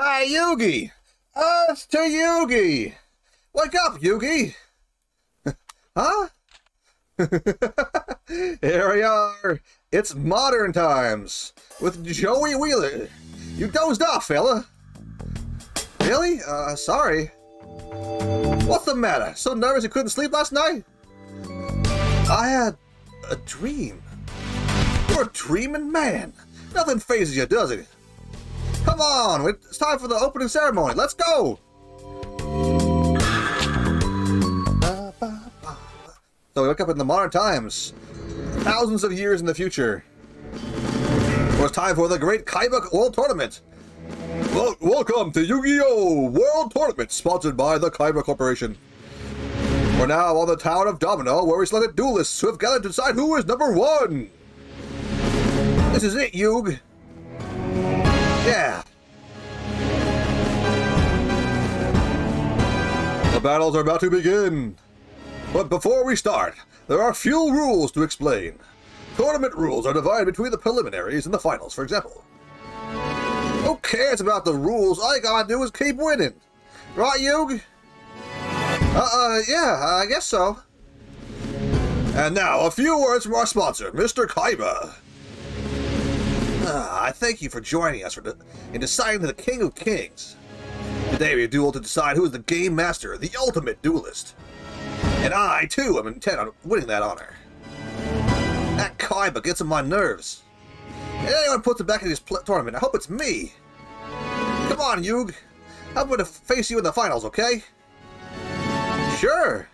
Hi, Yugi! It's to Yugi! Wake up, Yugi! Huh? Here we are! It's modern times! With Joey Wheeler! You dozed off, fella! Really? Sorry. What's the matter? So nervous you couldn't sleep last night? I had a dream. You're a dreaming man! Nothing phases you, does it? Come on! It's time for the opening ceremony! Let's go! So we wake up in the modern times, thousands of years in the future. It's time for the Great Kaiba World Tournament. Well, welcome to Yu-Gi-Oh! World Tournament, sponsored by the Kaiba Corporation. We're now on the town of Domino, where we selected duelists who have gathered to decide who is number one. This is it, Yug. Yeah. The battles are about to begin. But before we start, there are few rules to explain. Tournament rules are divided between the preliminaries and the finals, for example. Who cares about the rules? All you gotta do is keep winning. Right, Yug? Yeah, I guess so. And now, a few words from our sponsor, Mr. Kaiba. I thank you for joining us in deciding the King of Kings. Today we duel to decide who is the Game Master, the ultimate duelist. And I, too, am intent on winning that honor. That Kaiba gets on my nerves. If anyone puts it back in this tournament, I hope it's me. Come on, Yug. I'm going to face you in the finals, okay? Sure.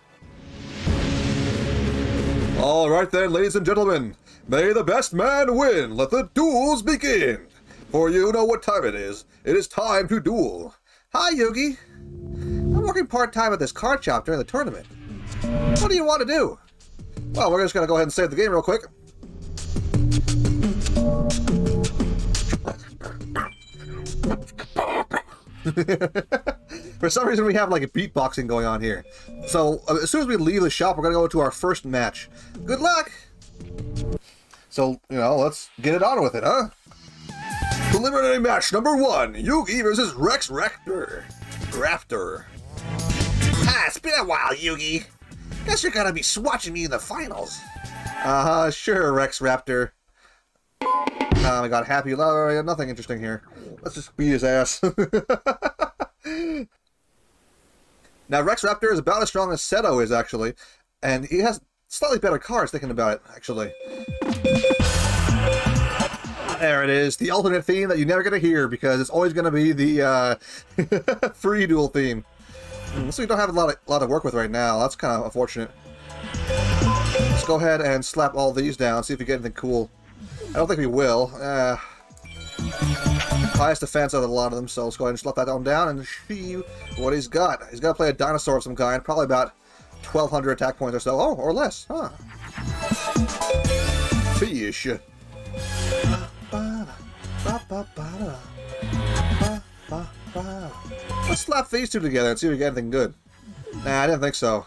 All right then, ladies and gentlemen. May the best man win. Let the duels begin. For you know what time it is. It is time to duel. Hi, Yugi. I'm working part-time at this card shop during the tournament. What do you want to do? Well, we're just going to go ahead and save the game real quick. For some reason, we have like a beatboxing going on here. So, as soon as we leave the shop, we're going to go to our first match. Good luck! So, let's get it on with it, huh? Preliminary match number 1, Yugi versus Rex Raptor. It's been a while, Yugi. Guess you're gonna be swatching me in the finals. Sure, Rex Raptor. Oh my god, happy. Nothing interesting here. Let's just beat his ass. Now, Rex Raptor is about as strong as Seto is, actually. And he has slightly better cards, thinking about it, actually. There it is, the alternate theme that you're never going to hear, because it's always going to be the free duel theme. So we don't have a lot to work with right now. That's kind of unfortunate. Let's go ahead and slap all these down, see if we get anything cool. I don't think we will. Highest defense out of a lot of them, so let's go ahead and slap that one down and see what he's got. He's got to play a dinosaur of some kind, probably about 1,200 attack points or so. Oh, or less, huh? Fish. Let's slap these two together and see if we get anything good. Nah, I didn't think so.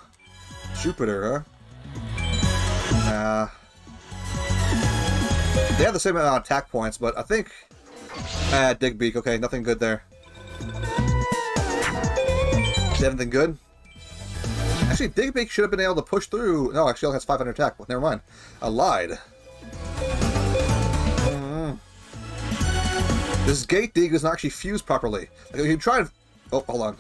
Jupiter, huh? They have the same amount of attack points, but I think... Digbeak, okay, nothing good there. Is anything good? Actually, Digbeak should have been able to push through... No, actually, it only has 500 attack. Well, never mind. I lied. This Gate Dig does not actually fuse properly. Like, you can try to... Oh, hold on.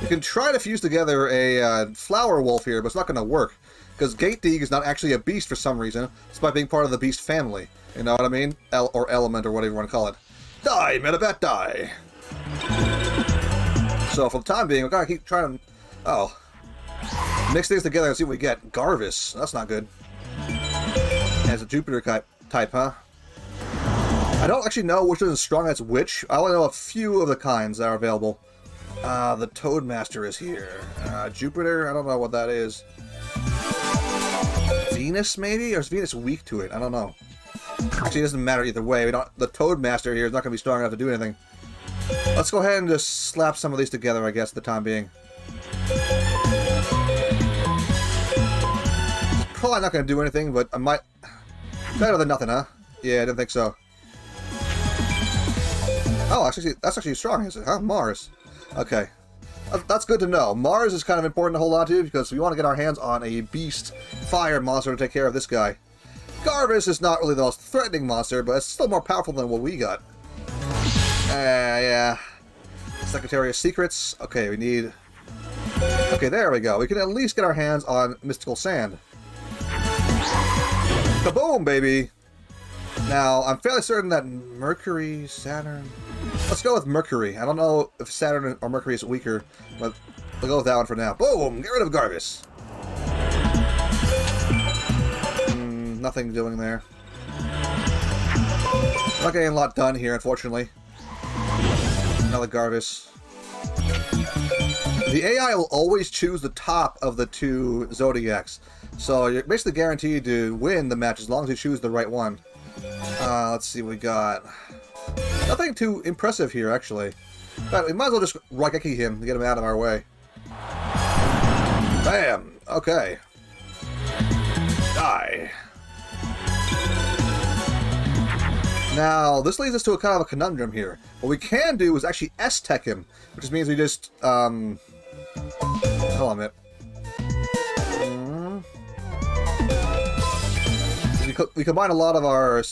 You can try to fuse together a Flower Wolf here, but it's not going to work. Because Gate Dig is not actually a beast for some reason, despite being part of the beast family. You know what I mean? Or element, or whatever you want to call it. Die, Metabat, die! So, for the time being, we're going to keep trying to... Oh. Mix things together and see what we get. Garvis. That's not good. And it's a Jupiter type, huh? I don't actually know which is as strong as which. I only know a few of the kinds that are available. The Toadmaster is here. Jupiter, I don't know what that is. Venus, maybe? Or is Venus weak to it? I don't know. Actually, it doesn't matter either way. The Toadmaster here is not going to be strong enough to do anything. Let's go ahead and just slap some of these together, I guess, at the time being. It's probably not going to do anything, but I might... Better than nothing, huh? Yeah, I didn't think so. Oh, actually, that's actually strong, is it? Huh? Mars. Okay. That's good to know. Mars is kind of important to hold on to because we want to get our hands on a beast fire monster to take care of this guy. Garvis is not really the most threatening monster, but it's still more powerful than what we got. Yeah. Secretary of Secrets. Okay, we need... Okay, there we go. We can at least get our hands on Mystical Sand. Kaboom, baby! Now, I'm fairly certain that Mercury, Saturn... Let's go with Mercury. I don't know if Saturn or Mercury is weaker, but we'll go with that one for now. Boom! Get rid of Garvis. Nothing doing there. Not getting a lot done here, unfortunately. Another Garvis. The AI will always choose the top of the two Zodiacs, so you're basically guaranteed to win the match as long as you choose the right one. Let's see what we got. Nothing too impressive here, actually. But we might as well just Raigeki him to get him out of our way. Bam! Okay. Die. Now, this leads us to a kind of a conundrum here. What we can do is actually S-Tech him, which means we just, hold on a minute. We combine a lot of our...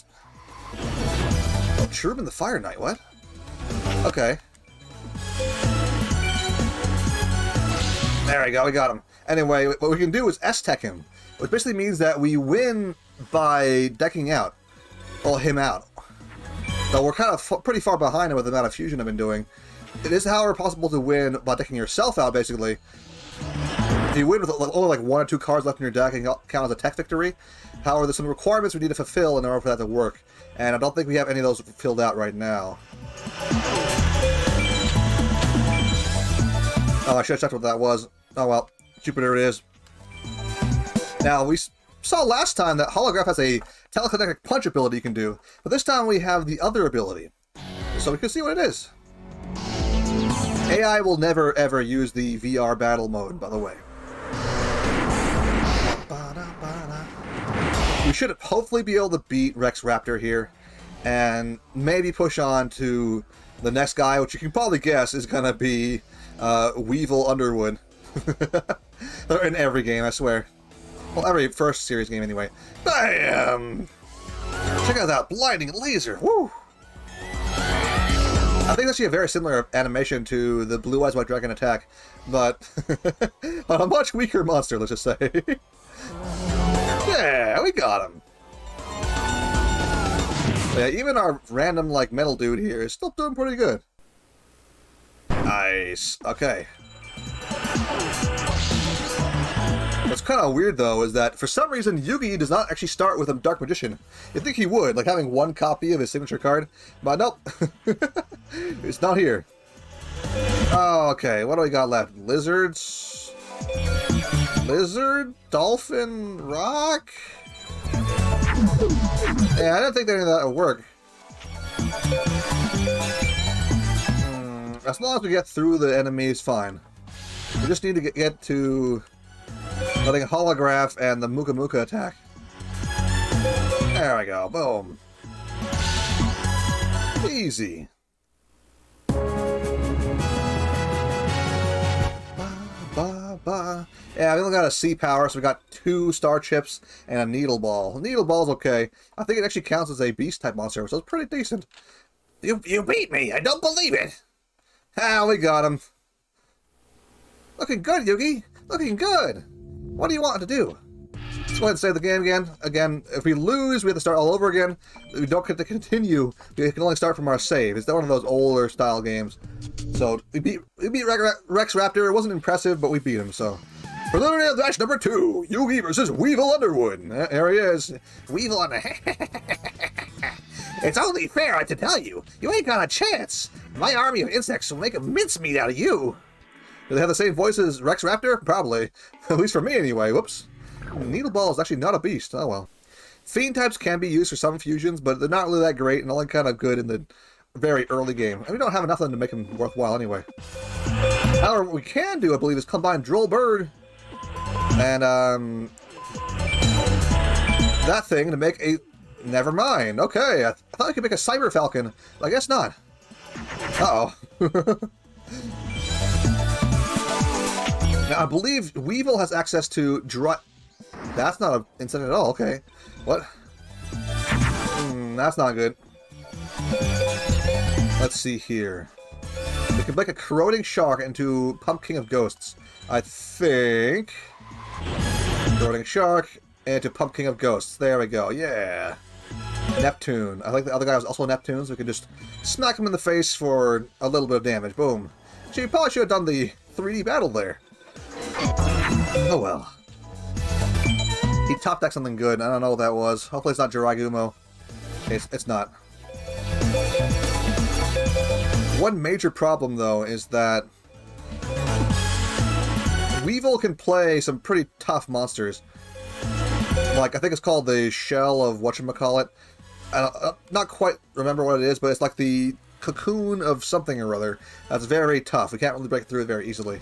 Oh, Cherubin the Fire Knight, what? Okay. There we go, we got him. Anyway, what we can do is S-Tech him, which basically means that we win by decking out. Well, him out. So we're kind of pretty far behind him with the amount of fusion I've been doing. It is, however, possible to win by decking yourself out, basically. If you win with only like 1 or 2 cards left in your deck, it can count as a tech victory. However, there's some requirements we need to fulfill in order for that to work. And I don't think we have any of those filled out right now. Oh, I should have checked what that was. Oh well, Jupiter it is. Now, we saw last time that Holograph has a telekinetic punch ability you can do, but this time we have the other ability. So we can see what it is. AI will never ever use the VR battle mode, by the way. We should hopefully be able to beat Rex Raptor here, and maybe push on to the next guy, which you can probably guess is going to be Weevil Underwood. They're in every game, I swear. Well, every first series game anyway. Bam! Check out that blinding laser. Woo! I think that's actually a very similar animation to the Blue Eyes White Dragon attack, but on a much weaker monster, let's just say. Yeah, we got him. Yeah, even our random, like, metal dude here is still doing pretty good. Nice. Okay. What's kind of weird, though, is that for some reason Yugi does not actually start with a Dark Magician. You'd think he would, like having 1 copy of his signature card, but nope. It's not here. Oh, okay, what do we got left? Lizards? Lizard? Dolphin? Rock? Yeah, I didn't think any of that would work. As long as we get through the enemies, fine. We just need to get to letting Holograph and the Muka Muka attack. There we go. Boom. Easy. Yeah, we only got a C power, so we got 2 star chips and a needle ball. Needle ball's okay. I think it actually counts as a beast type monster, so it's pretty decent. You beat me. I don't believe it. Ah, we got him. Looking good, Yugi. Looking good. What do you want to do? Let's go ahead and save the game again. Again, if we lose, we have to start all over again. We don't get to continue. We can only start from our save. It's one of those older style games. So we beat Rex Raptor. It wasn't impressive, but we beat him. So preliminary match number 2: Yugi versus Weevil Underwood. There he is. Weevil on It's only fair to tell you. You ain't got a chance. My army of insects will make a mincemeat out of you. Do they have the same voice as Rex Raptor? Probably. At least for me, anyway. Whoops. Needle Ball is actually not a beast. Oh, well. Fiend types can be used for some fusions, but they're not really that great and only kind of good in the very early game. And we don't have enough of them to make them worthwhile anyway. However, what we can do, I believe, is combine Droll Bird and that thing to make a... Never mind. Okay, I thought I could make a Cyber Falcon, but I guess not. Uh-oh. Now, I believe Weevil has access to dry... That's not an incident at all, okay. What? That's not good. Let's see here. They can make a corroding shark into Pumpkin of Ghosts. I think... Corroding shark into Pumpkin of Ghosts. There we go, yeah. Neptune. I think the other guy was also Neptune, so we could just smack him in the face for a little bit of damage. Boom. Gee, probably should have done the 3D battle there. Oh well. He top decked something good. I don't know what that was. Hopefully it's not Jiragumo. It's not. One major problem, though, is that Weevil can play some pretty tough monsters. Like, I think it's called the Shell of whatchamacallit. I not quite remember what it is, but it's like the cocoon of something or other. That's very tough. We can't really break through it very easily.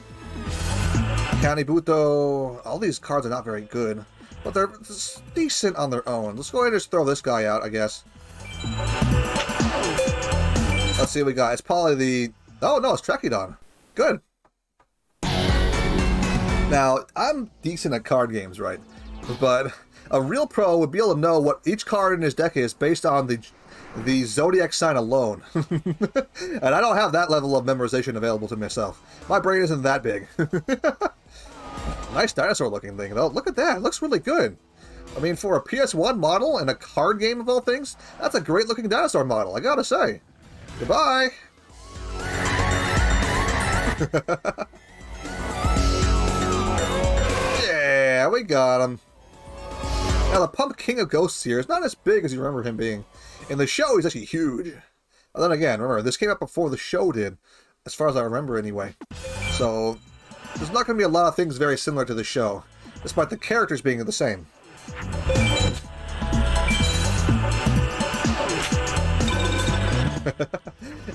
Kanibuto, all these cards are not very good, but they're decent on their own. Let's go ahead and just throw this guy out, I guess. Let's see what we got. It's probably the... Oh, no, it's Trekedon. Good. Now, I'm decent at card games, right? But a real pro would be able to know what each card in his deck is based on the zodiac sign alone. And I don't have that level of memorization available to myself. My brain isn't that big. Nice dinosaur looking thing, though. Look at that. It looks really good. I mean, for a PS1 model and a card game of all things, that's a great looking dinosaur model, I gotta say. Goodbye. Yeah, we got him. Now, the Pumpkin of Ghosts here is not as big as you remember him being. In the show, he's actually huge. And then again, remember, this came out before the show did, as far as I remember anyway. So, there's not going to be a lot of things very similar to the show, despite the characters being the same.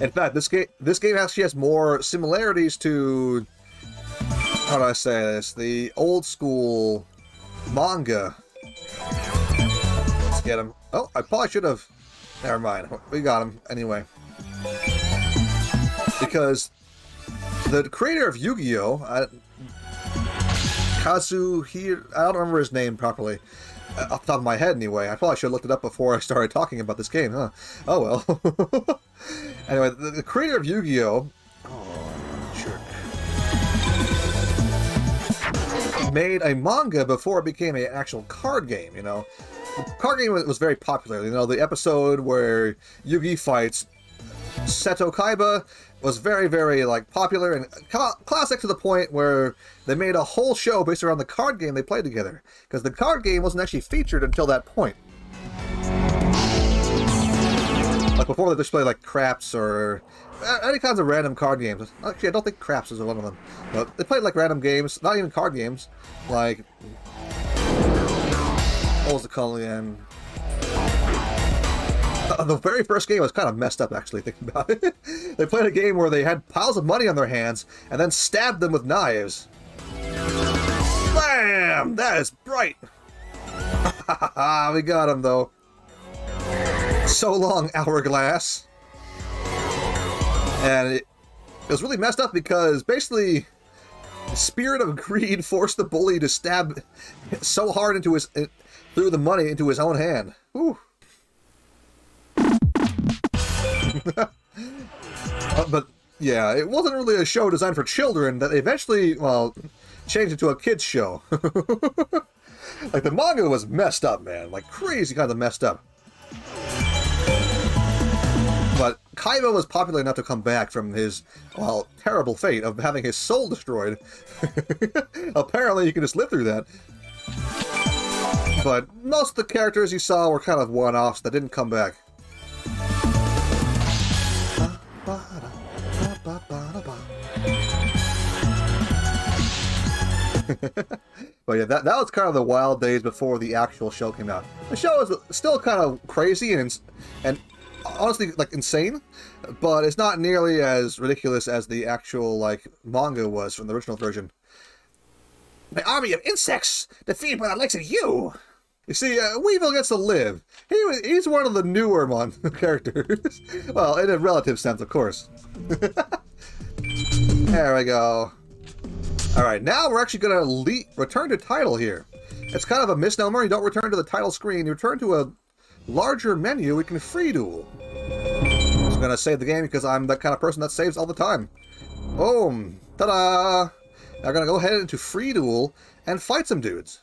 In fact, this game actually has more similarities to... How do I say this? The old school manga. Let's get him. Oh, I probably should have... Never mind. We got him anyway. Because the creator of Yu-Gi-Oh! Kazuhiro... I don't remember his name properly. Off the top of my head, anyway. I probably should have looked it up before I started talking about this game, huh? Oh, well. Anyway, the creator of Yu-Gi-Oh! Made a manga before it became an actual card game, you know. The card game was very popular. You know, the episode where Yugi fights Seto Kaiba was very, very, like, popular and classic to the point where they made a whole show based around the card game they played together. Because the card game wasn't actually featured until that point. Like, before they just played, like, craps or any kinds of random card games. Actually, I don't think craps is one of them. But they played, like, random games, not even card games. Like, what was it called again? The very first game was kind of messed up, actually, thinking about it. They played a game where they had piles of money on their hands and then stabbed them with knives. Bam! That is bright! We got him, though. So long, Hourglass. And it was really messed up because basically the spirit of greed forced the bully to stab so hard into through the money into his own hand. Whew. But yeah, it wasn't really a show designed for children that eventually, well, changed into a kids show. Like, the manga was messed up, man. Like, crazy kind of messed up. But Kaiba was popular enough to come back from his, well, terrible fate of having his soul destroyed. Apparently, you can just live through that. But most of the characters you saw were kind of one-offs that didn't come back. But yeah, that was kind of the wild days before the actual show came out. The show is still kind of crazy and honestly, like, insane, but it's not nearly as ridiculous as the actual, like, manga was from the original version. My army of insects, defeated by the likes of you! You see, Weevil gets to live. He's one of the newer characters. Well, in a relative sense, of course. There we go. Alright, now we're actually going to return to title here. It's kind of a misnomer. You don't return to the title screen. You return to a larger menu. We can free duel. I'm just going to save the game because I'm that kind of person that saves all the time. Boom. Ta-da! Now we're going to go ahead into free duel and fight some dudes.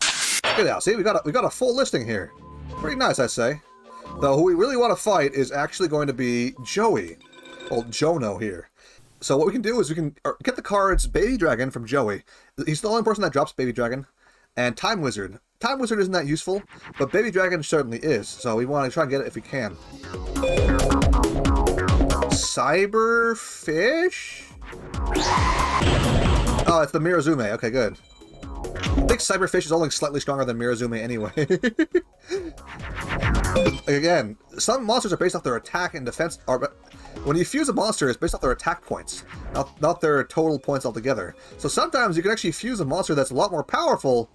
Check it out. See, we got a full listing here. Pretty nice, I say. Though who we really want to fight is actually going to be Joey. Well, Jono here. So what we can do is we can get the cards Baby Dragon from Joey. He's the only person that drops Baby Dragon. And Time Wizard. Time Wizard isn't that useful, but Baby Dragon certainly is. So we want to try and get it if we can. Cyberfish? Oh, it's the Mirazume. Okay, good. I think Cyberfish is only slightly stronger than Mirazume anyway. Again, some monsters are based off their attack and defense. When you fuse a monster, it's based off their attack points, not their total points altogether. So sometimes you can actually fuse a monster that's a lot more powerful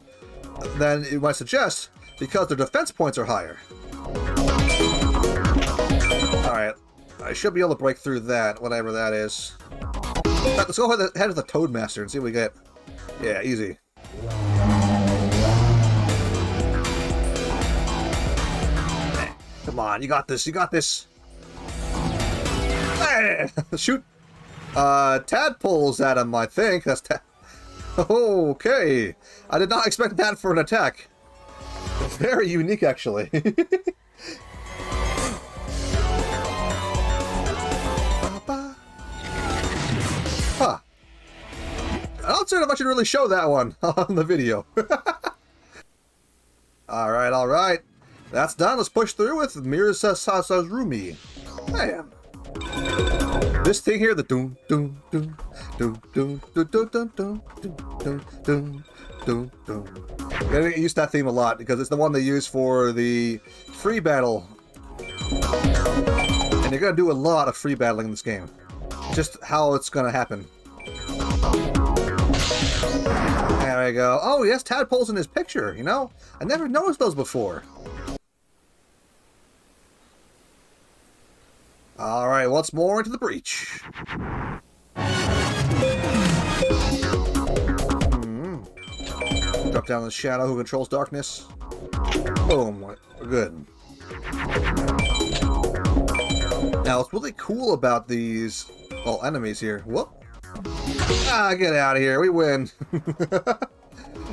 than you might suggest because their defense points are higher. Alright, I should be able to break through that, whatever that is. Let's go ahead to the Toadmaster and see what we get. Yeah, easy. Come on, you got this, you got this. Hey, shoot. Tadpoles at him, I think. That's okay. I did not expect that for an attack. Very unique, actually. Huh. I'm not certain if I should really show that one on the video. Alright, alright. That's done. Let's push through with Mirzasazarumi. Bam. This thing here, the doom doom doom doom doom doom doom doom doom doom doom doom doom. I use that theme a lot because it's the one they use for the free battle. And you're gonna do a lot of free battling in this game. Just how it's gonna happen. There we go. Oh, he has tadpoles in his picture, you know? I never noticed those before. Alright, once more into the breach. Drop down the shadow who controls darkness. Boom. We're good. Now, what's really cool about these, well, enemies here. Whoop. Ah, get out of here. We win.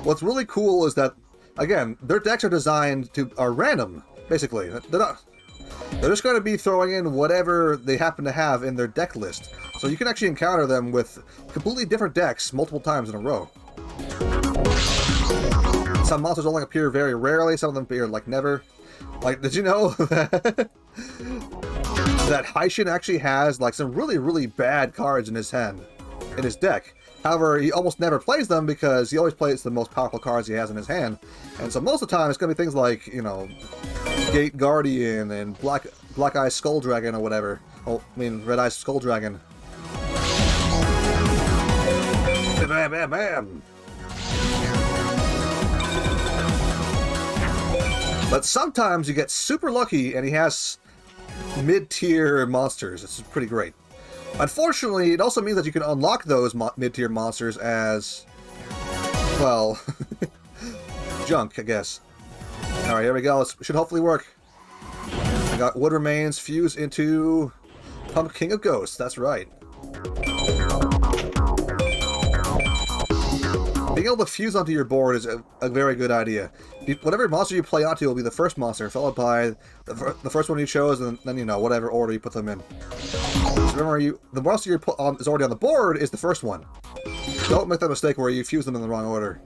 What's really cool is that, again, their decks are designed are random, basically. They're just going to be throwing in whatever they happen to have in their deck list. So you can actually encounter them with completely different decks multiple times in a row. Some monsters only appear very rarely, some of them appear like never. Like, did you know that Haishin actually has like some really, really bad cards in his hand, in his deck? However, he almost never plays them because he always plays the most powerful cards he has in his hand. And so most of the time it's going to be things like, you know, Gate Guardian and Black Eye Skull Dragon or whatever. Oh, I mean, Red Eye Skull Dragon. Bam, bam, bam. But sometimes you get super lucky and he has mid-tier monsters. It's pretty great. Unfortunately, it also means that you can unlock those mid-tier monsters as, well, junk, I guess. Alright, here we go. This should hopefully work. I got Wood Remains fused into Pump King of Ghosts. That's right. Being able to fuse onto your board is a very good idea. Whatever monster you play onto will be the first monster, followed by the first one you chose, and then, you know, whatever order you put them in. So remember, the monster you put on is already on the board is the first one. Don't make that mistake where you fuse them in the wrong order.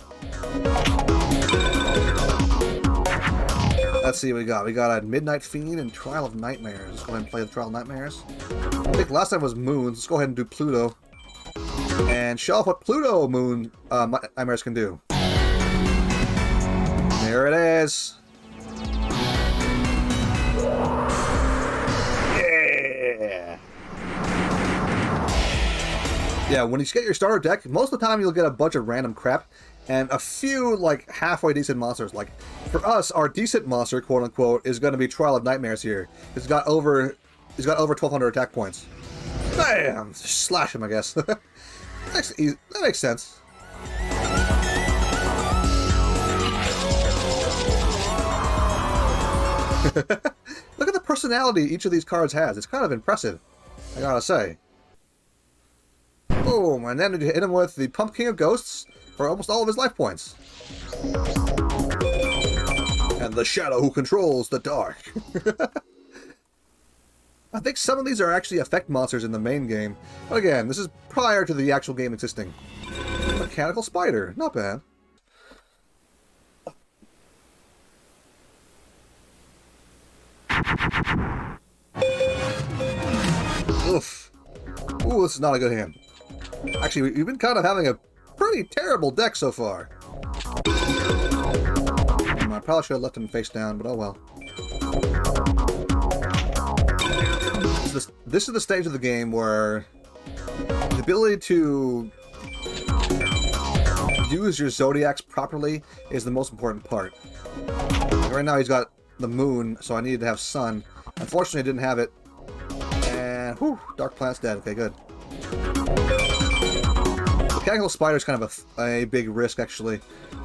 Let's see what we got. We got a Midnight Fiend and Trial of Nightmares. Let's go ahead and play the Trial of Nightmares. I think last time was Moons. Let's go ahead and do Pluto. And show off what Pluto Moon Nightmares can do. There it is. Yeah! Yeah, when you get your starter deck, most of the time you'll get a bunch of random crap. and a few, like, halfway decent monsters. Like, for us, our decent monster, quote-unquote, is going to be Trial of Nightmares here. He's got over 1,200 attack points. Bam! Slash him, I guess. That makes sense. Look at the personality each of these cards has. It's kind of impressive, I gotta say. Boom, and then you hit him with the Pump King of Ghosts for almost all of his life points. And the Shadow who controls the dark. I think some of these are actually effect monsters in the main game. But again, this is prior to the actual game existing. Mechanical Spider, not bad. Oof. Ooh, this is not a good hand. Actually, we've been kind of having a pretty terrible deck so far. I probably should have left him face down, but oh well. This is the stage of the game where the ability to use your Zodiacs properly is the most important part. Right now he's got the moon, so I needed to have sun. Unfortunately, I didn't have it. And, whew, Dark Planet's dead. Okay, good. Mechanical Spider's kind of a big risk, actually.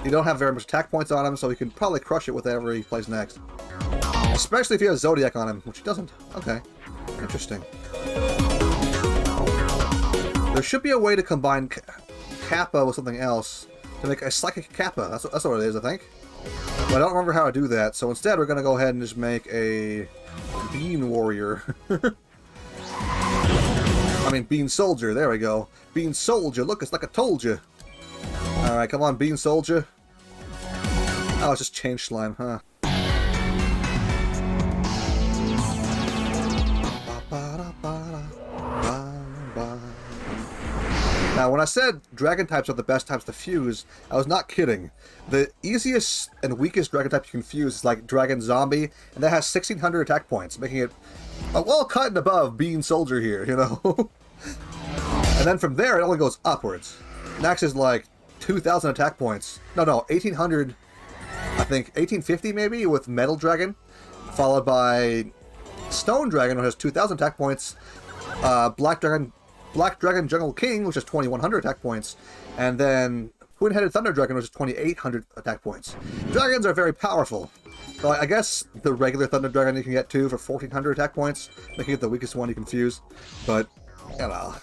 You don't have very much attack points on him, so he can probably crush it with whatever he plays next. Especially if he has Zodiac on him, which he doesn't. Okay. Interesting. There should be a way to combine Kappa with something else to make a Psychic Kappa. That's what it is, I think. But I don't remember how to do that, so instead we're going to go ahead and just make a Bean Warrior. I mean, Bean Soldier, there we go. Bean Soldier, look, it's like I told you. Alright, come on, Bean Soldier. Oh, it's just Change Slime, huh? Now, when I said dragon types are the best types to fuse, I was not kidding. The easiest and weakest dragon type you can fuse is like Dragon Zombie, and that has 1,600 attack points, making it a well cut and above Bean Soldier here, you know? And then from there, it only goes upwards. Next is like 2,000 attack points. No, 1,800, I think, 1,850 maybe, with Metal Dragon, followed by Stone Dragon, which has 2,000 attack points, Black Dragon Jungle King, which has 2,100 attack points, and then Twin-Headed Thunder Dragon, which is 2,800 attack points. Dragons are very powerful. So I guess the regular Thunder Dragon you can get too for 1,400 attack points, making it the weakest one you can fuse. But, you know.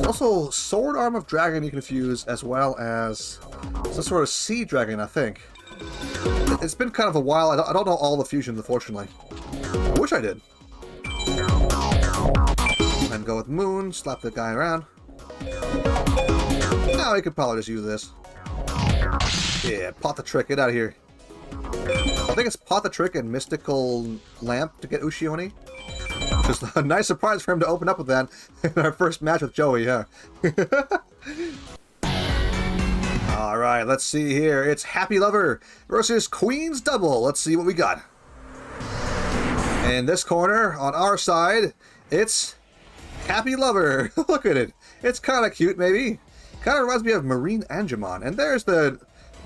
Also, Sword Arm of Dragon you can fuse, as well as some sort of Sea Dragon, I think. It's been kind of a while. I don't know all the fusions, unfortunately. I wish I did. And go with Moon, slap the guy around. Now we could probably just use this. Yeah, Pot the Trick, get out of here. I think it's Pot the Trick and Mystical Lamp to get Ushioni. Just a nice surprise for him to open up with that in our first match with Joey, yeah. Alright, let's see here. It's Happy Lover versus Queen's Double. Let's see what we got. In this corner, on our side, it's Happy Lover. Look at it. It's kind of cute, maybe. Kind of reminds me of Marine Angemon. And there's the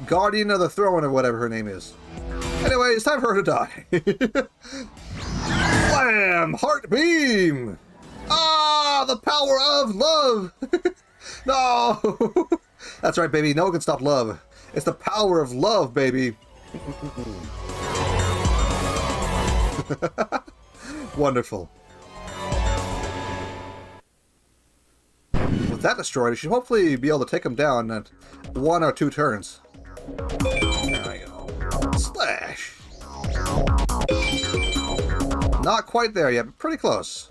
Guardian of the Throne, or whatever her name is. Anyway, it's time for her to die. Blam! Heart Beam! Ah, the power of love! No! That's right, baby. No one can stop love. It's the power of love, baby. Wonderful. With that destroyed, you should hopefully be able to take him down in 1 or 2 turns. There we go. Slash! Not quite there yet, but pretty close.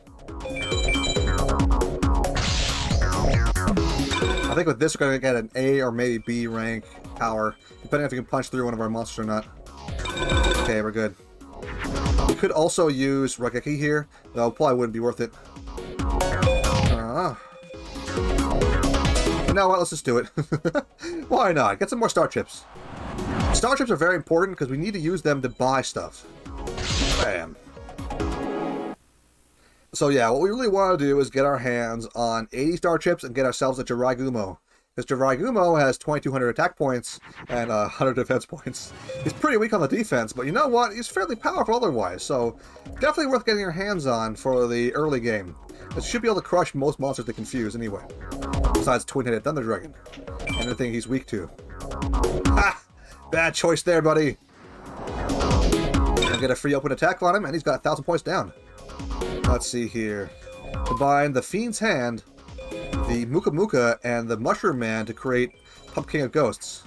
I think with this we're going to get an A or maybe B rank power, depending if we can punch through one of our monsters or not. Okay, we're good. We could also use Rageki here, though probably wouldn't be worth it. You know what, let's just do it. Why not? Get some more Star Chips. Star Chips are very important because we need to use them to buy stuff. Bam. So yeah, what we really want to do is get our hands on 80 Star Chips and get ourselves a Jiraigumo. Mr. Raigumo has 2,200 attack points and 100 defense points. He's pretty weak on the defense, but you know what? He's fairly powerful otherwise, so definitely worth getting your hands on for the early game. It should be able to crush most monsters they confuse anyway. Besides Twin-Headed Thunder Dragon. And anything he's weak to. Ha! Bad choice there, buddy. I'll get a free open attack on him, and he's got 1,000 points down. Let's see here. Combine the Fiend's Hand, the Muka Muka, and the Mushroom Man to create Pumpkin of Ghosts.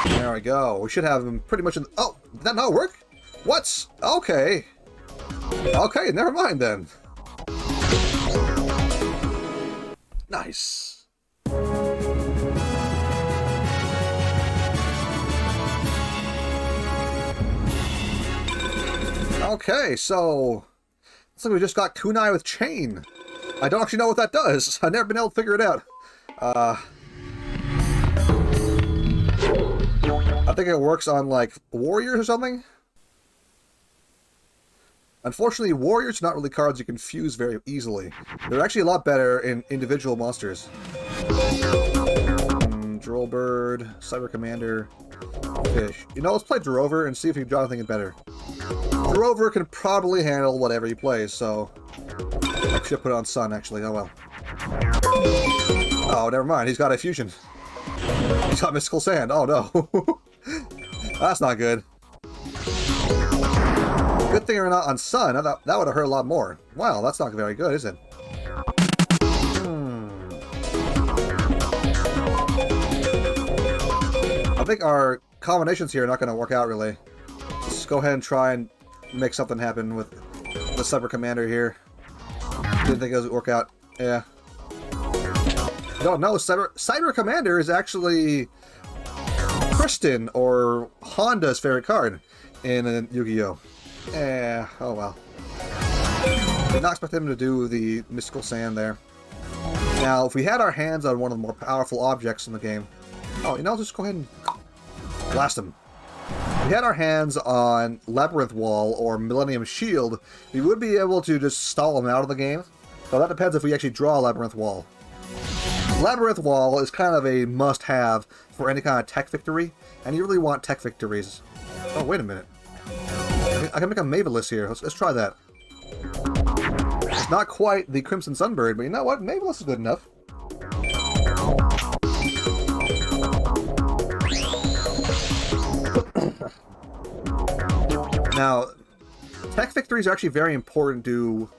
There we go. We should have him pretty much in... Oh, did that not work? What? Okay. Okay, never mind then. Nice. Okay, so... looks like we just got Kunai with Chain. I don't actually know what that does. I've never been able to figure it out. I think it works on, like, warriors or something? Unfortunately, warriors are not really cards you can fuse very easily. They're actually a lot better in individual monsters. Drollbird, Cyber Commander, Fish. You know, let's play Drover and see if we can draw anything better. Drover can probably handle whatever he plays, so... I should put it on Sun, actually. Oh, well. Oh, never mind. He's got a fusion. He's got Mystical Sand. Oh, no. That's not good. Good thing we're not on Sun. That would have hurt a lot more. Wow, that's not very good, is it? I think our combinations here are not going to work out, really. Let's go ahead and try and make something happen with the Cyber Commander here. Didn't think it would work out. Yeah. No, Cyber Commander is actually Kristen or Honda's favorite card in Yu-Gi-Oh! Oh well. Did not expect him to do the Mystical Sand there. Now, if we had our hands on one of the more powerful objects in the game... Oh, you know, just go ahead and blast him. If we had our hands on Labyrinth Wall or Millennium Shield, we would be able to just stall him out of the game. So that depends if we actually draw Labyrinth Wall. Labyrinth Wall is kind of a must-have for any kind of tech victory, and you really want tech victories. Oh, wait a minute. I can make a Mabelis here. Let's try that. It's not quite the Crimson Sunbird, but you know what? Mabelis is good enough. Now, tech victories are actually very important to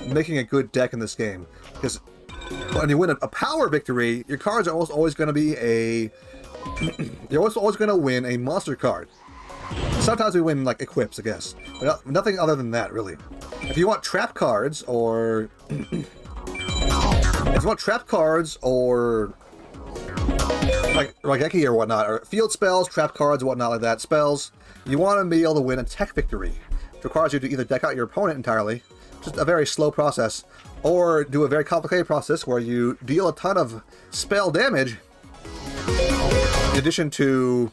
making a good deck in this game, because when you win a power victory, your cards are almost always going to be a... you're always going to win a monster card. Sometimes we win, like, equips, I guess. But nothing other than that, really. If you want trap cards, or... if you want trap cards, or... like Raigeki or whatnot, or field spells, trap cards, whatnot like that, spells, you want to be able to win a tech victory. It requires you to either deck out your opponent entirely, just a very slow process, or do a very complicated process where you deal a ton of spell damage, in addition to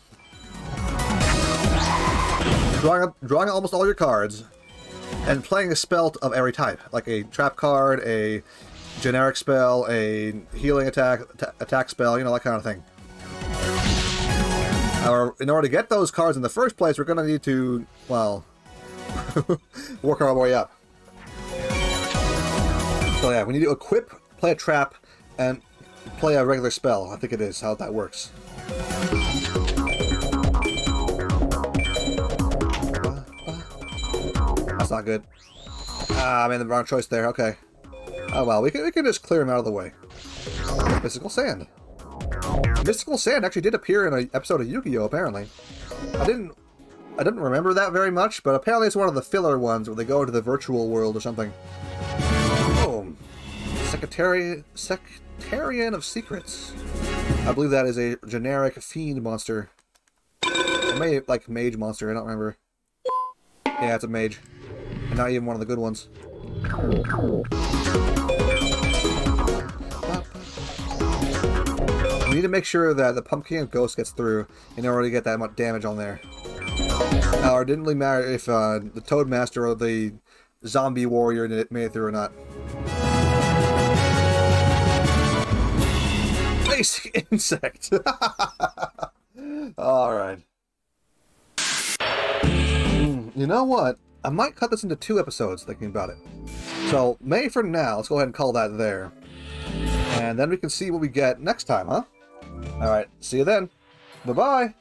drawing almost all your cards, and playing a spell of every type, like a trap card, a generic spell, a healing attack spell, you know, that kind of thing. In order to get those cards in the first place, we're going to need to, well, work our way up. So yeah, we need to equip, play a trap, and play a regular spell. I think it is how that works. That's not good. Ah, I made the wrong choice there. Okay. Oh well, we can just clear him out of the way. Mystical Sand. Mystical Sand actually did appear in an episode of Yu-Gi-Oh! Apparently. I didn't remember that very much, but apparently it's one of the filler ones where they go to the virtual world or something. Oh, Secretarian of Secrets. I believe that is a generic fiend monster. It may like mage monster. I don't remember. Yeah, it's a mage, and not even one of the good ones. We need to make sure that the Pumpkin of Ghost gets through in order to get that much damage on there. Now, it didn't really matter if the Toadmaster or the Zombie Warrior made it through or not. basic insect. All right. You know what? I might cut this into 2 episodes, thinking about it. So, May for now, let's go ahead and call that there. And then we can see what we get next time, huh? Alright, see you then. Bye-bye!